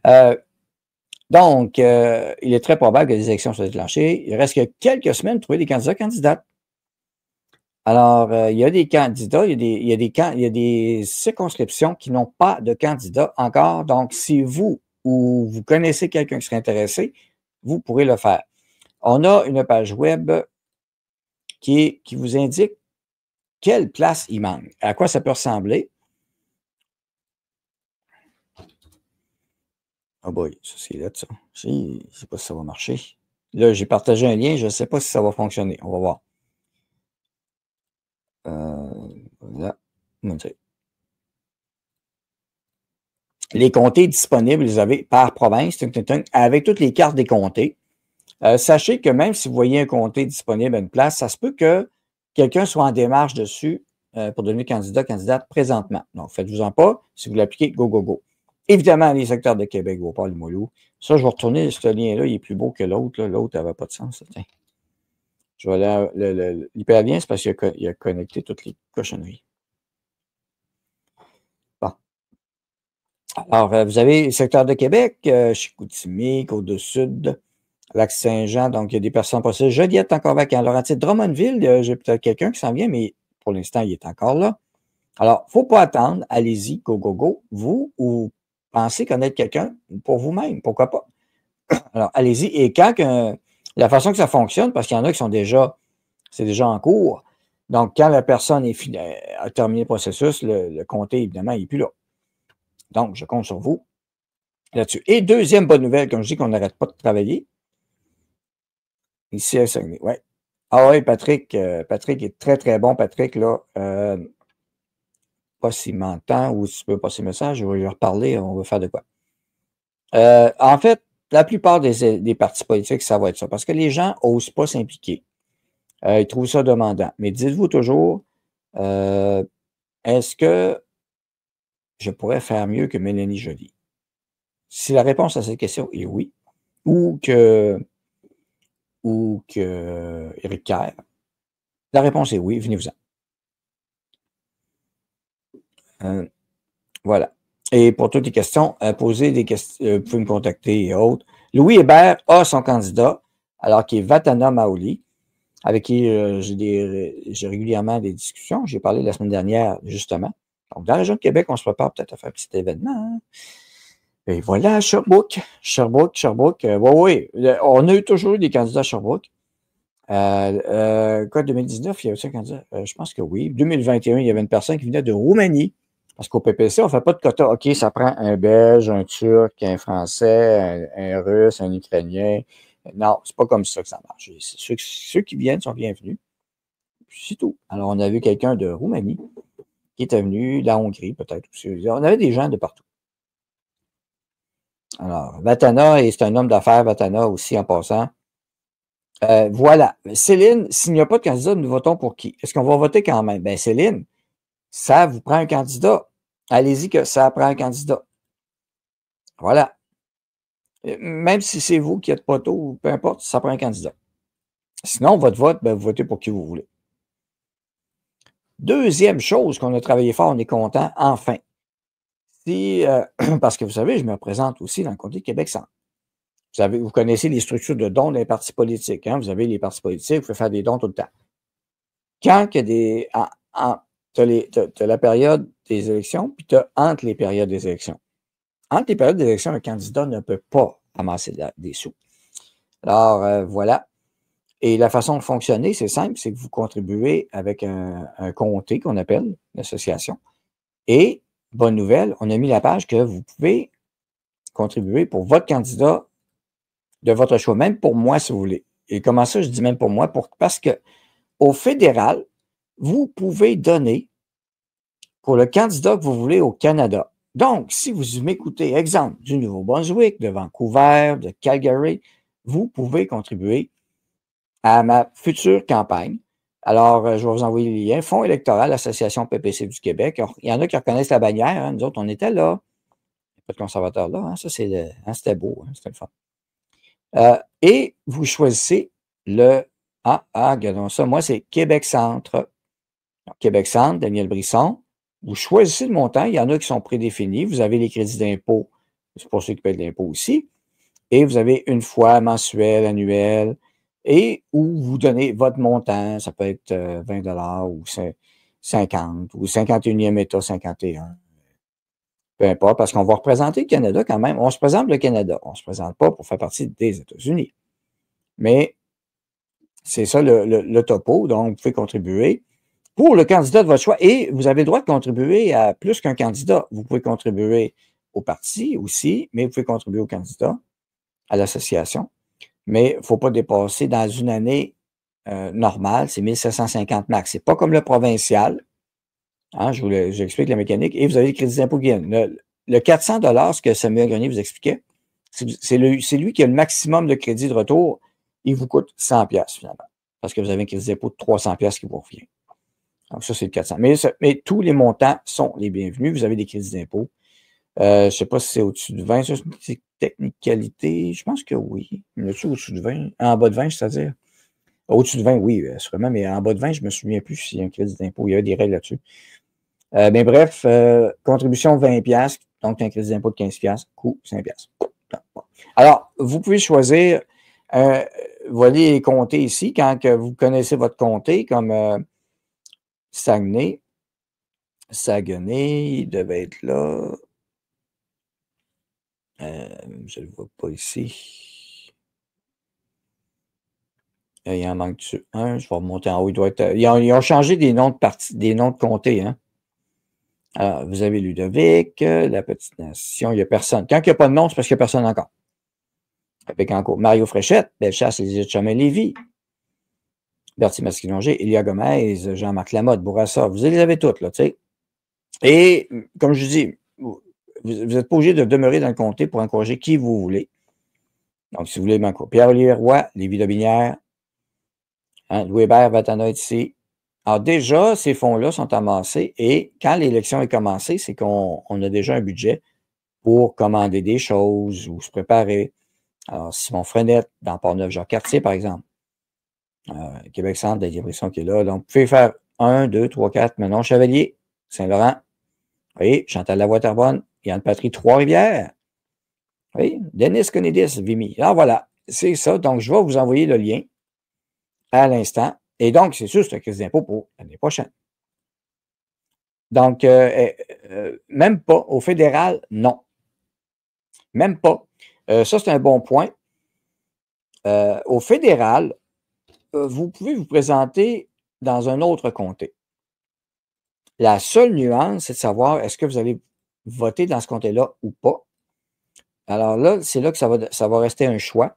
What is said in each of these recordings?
Euh, donc, il est très probable que les élections soient déclenchées. Il reste que quelques semaines pour trouver des candidats candidates. Alors, il y a des candidats, il y a des circonscriptions qui n'ont pas de candidats encore. Donc, si vous ou vous connaissez quelqu'un qui serait intéressé, vous pourrez le faire. On a une page web qui vous indique quelle place il manque, à quoi ça peut ressembler. Oh boy, ça c'est là de ça. Je ne sais pas si ça va marcher. Là, j'ai partagé un lien, je ne sais pas si ça va fonctionner. On va voir. Voilà. Les comtés disponibles, vous avez par province, avec toutes les cartes des comtés. Sachez que même si vous voyez un comté disponible à une place, ça se peut que quelqu'un soit en démarche dessus pour devenir candidate présentement. Donc, faites-vous-en pas. Si vous l'appliquez, go, go, go. Évidemment, les secteurs de Québec, Beauport, Limoilou. Ça, je vais retourner ce lien-là. Il est plus beau que l'autre. L'autre n'avait pas de sens. Tiens. Je vais aller l'hyperlien, c'est parce qu'il a connecté toutes les cochonneries. Bon. Alors, vous avez le secteur de Québec, Chicoutimi, Côte-du-Sud, Lac-Saint-Jean, donc il y a des personnes possibles. Joliette encore vacant. Laurentide, Drummondville, j'ai peut-être quelqu'un qui s'en vient, mais pour l'instant, il est encore là. Alors, il ne faut pas attendre. Allez-y, go, go, go. Vous ou pensez connaître quelqu'un pour vous-même, pourquoi pas? Alors, allez-y. Et quand la façon que ça fonctionne, parce qu'il y en a qui sont c'est déjà en cours. Donc, quand la personne a terminé le processus, le comté, évidemment, il n'est plus là. Donc, je compte sur vous là-dessus. Et deuxième bonne nouvelle, comme je dis qu'on n'arrête pas de travailler, ici à Saguenay, ouais. Ah oui, Patrick, Patrick est très, très bon, Patrick, là. Pas s'il m'entend ou si tu peux passer le message, je vais lui reparler, on va faire de quoi. En fait, la plupart des partis politiques, ça va être ça, parce que les gens n'osent pas s'impliquer. Ils trouvent ça demandant. Mais dites-vous toujours, est-ce que je pourrais faire mieux que Mélanie Joly? Si la réponse à cette question est oui, ou que Éric Kerr, la réponse est oui, venez-vous-en. Voilà. Et pour toutes les questions, posez des questions, vous pouvez me contacter et autres. Louis Hébert a son candidat, alors qui est Vatana Maoli, avec qui j'ai régulièrement des discussions. J'ai parlé la semaine dernière, justement. Donc, dans la région de Québec, on se prépare peut-être à faire un petit événement. Hein? Et voilà, Sherbrooke. Oui. On a toujours eu des candidats à Sherbrooke. Quoi, 2019, il y avait aussi un candidat? Je pense que oui. 2021, il y avait une personne qui venait de Roumanie. Parce qu'au PPC, on ne fait pas de quota. OK, ça prend un Belge, un Turc, un Français, un Russe, un Ukrainien. Non, c'est pas comme ça que ça marche. Ceux qui viennent sont bienvenus. C'est tout. Alors, on a vu quelqu'un de Roumanie qui était venu, de la Hongrie peut-être aussi. On avait des gens de partout. Alors, Vatana, et c'est un homme d'affaires, Vatana aussi en passant. Voilà. Céline, s'il n'y a pas de candidat, nous votons pour qui? Est-ce qu'on va voter quand même? Bien, Céline, ça vous prend un candidat. Allez-y que ça prend un candidat. Voilà. Même si c'est vous qui êtes pas tôt, peu importe, ça prend un candidat. Sinon, votre vote, ben, vous votez pour qui vous voulez. Deuxième chose qu'on a travaillé fort, on est content, enfin. Parce que vous savez, je me représente aussi dans le comté de Québec-Centre. Vous connaissez les structures de dons des partis politiques. Hein? Vous avez les partis politiques, vous pouvez faire des dons tout le temps. Quand il y a des. Tu as la période des élections, puis tu as entre les périodes des élections. Entre les périodes des élections, un candidat ne peut pas amasser des sous. Alors, voilà. Et la façon de fonctionner, c'est simple, c'est que vous contribuez avec un comté qu'on appelle l'association. Et, bonne nouvelle, on a mis la page que vous pouvez contribuer pour votre candidat de votre choix, même pour moi, si vous voulez. Et comment ça, je dis même pour moi? Parce que au fédéral, vous pouvez donner pour le candidat que vous voulez au Canada. Donc, si vous m'écoutez, exemple, du Nouveau-Brunswick, de Vancouver, de Calgary, vous pouvez contribuer à ma future campagne. Alors, je vais vous envoyer les liens. Fonds électoral, Association PPC du Québec. Il y en a qui reconnaissent la bannière. Hein. Nous autres, on était là. Il n'y a pas de conservateur là. Hein. Ça, c'était beau. Hein. C'était le fun. Et vous choisissez regardons ça. Moi, c'est Québec-Centre. Québec-Centre, Daniel Brisson. Vous choisissez le montant. Il y en a qui sont prédéfinis. Vous avez les crédits d'impôt c'est pour ceux qui payent de l'impôt aussi. Et vous avez une fois mensuel, annuel, et où vous donnez votre montant, ça peut être 20 ou 50 ou 51e État 51. Peu importe, parce qu'on va représenter le Canada quand même. On se présente le Canada. On ne se présente pas pour faire partie des États-Unis. Mais c'est ça le topo. Donc, vous pouvez contribuer pour le candidat de votre choix. Et vous avez le droit de contribuer à plus qu'un candidat. Vous pouvez contribuer au parti aussi, mais vous pouvez contribuer au candidat, à l'association. Mais il ne faut pas dépasser dans une année normale, c'est 1750 max. Ce n'est pas comme le provincial. Hein, j'explique la mécanique. Et vous avez le crédit d'impôt qui vient. Le 400 ce que Samuel Grenier vous expliquait, c'est lui qui a le maximum de crédit de retour. Il vous coûte 100 finalement. Parce que vous avez un crédit d'impôt de 300 qui vous revient. Donc, ça, c'est le 400. Mais tous les montants sont les bienvenus. Vous avez des crédits d'impôt. Je ne sais pas si c'est au-dessus de 20. Ça, c'est une technicalité. Je pense que oui. Mais au-dessus de 20? En bas de 20, c'est-à-dire? Au-dessus de 20, oui, sûrement. Mais en bas de 20, je ne me souviens plus s'il y a un crédit d'impôt. Il y avait des règles là-dessus. Mais bref, contribution 20 donc un crédit d'impôt de 15 coût 5 Alors, vous pouvez choisir, vous allez compter ici, quand que vous connaissez votre comté, comme Saguenay, il devait être là. Je ne le vois pas ici. Il en manque un, je vais remonter en haut. Il doit être, ils ont changé des noms de comtés, hein. Alors, vous avez Ludovic, la Petite Nation, il n'y a personne. Quand il n'y a pas de nom, c'est parce qu'il n'y a personne encore. Pécancourt, Mario Fréchette, Bellechasse, Élisée Chemin-Lévis, Bertie Masquinongé, Elia Gomez, Jean-Marc Lamotte, Bourassa, vous les avez toutes, là, tu sais. Et, comme je dis, vous n'êtes pas obligé de demeurer dans le comté pour encourager qui vous voulez. Donc, si vous voulez m'encourager, Pierre-Olivier Roy, Lévis-Lobinière, hein, Louis Hébert, Vatana ici. Alors, déjà, ces fonds-là sont amassés et quand l'élection est commencée, c'est qu'on a déjà un budget pour commander des choses ou se préparer. Alors, Simon Frenette, dans Port-Neuf-Jacques-Cartier, par exemple. Québec Centre, la livraison qui est là. Donc, vous pouvez faire 1, 2, 3, 4, Manon Chevalier, Saint-Laurent. Vous voyez, Chantal Lavoie-Terrebonne, Yann Patry, Trois-Rivières. Oui, Denis Conidis, Vimy. Alors voilà, c'est ça. Donc, je vais vous envoyer le lien à l'instant. Et donc, c'est sûr, c'est un crédit d'impôt pour l'année prochaine. Donc, même pas. Au fédéral, non. Même pas. Ça, c'est un bon point. Au fédéral, vous pouvez vous présenter dans un autre comté. La seule nuance, c'est de savoir est-ce que vous allez voter dans ce comté-là ou pas. Alors là, c'est là que ça va rester un choix.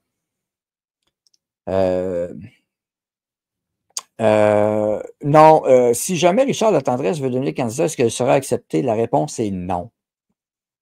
Non, si jamais Richard Latendresse veut devenir candidat, est-ce qu'il sera accepté? La réponse est non.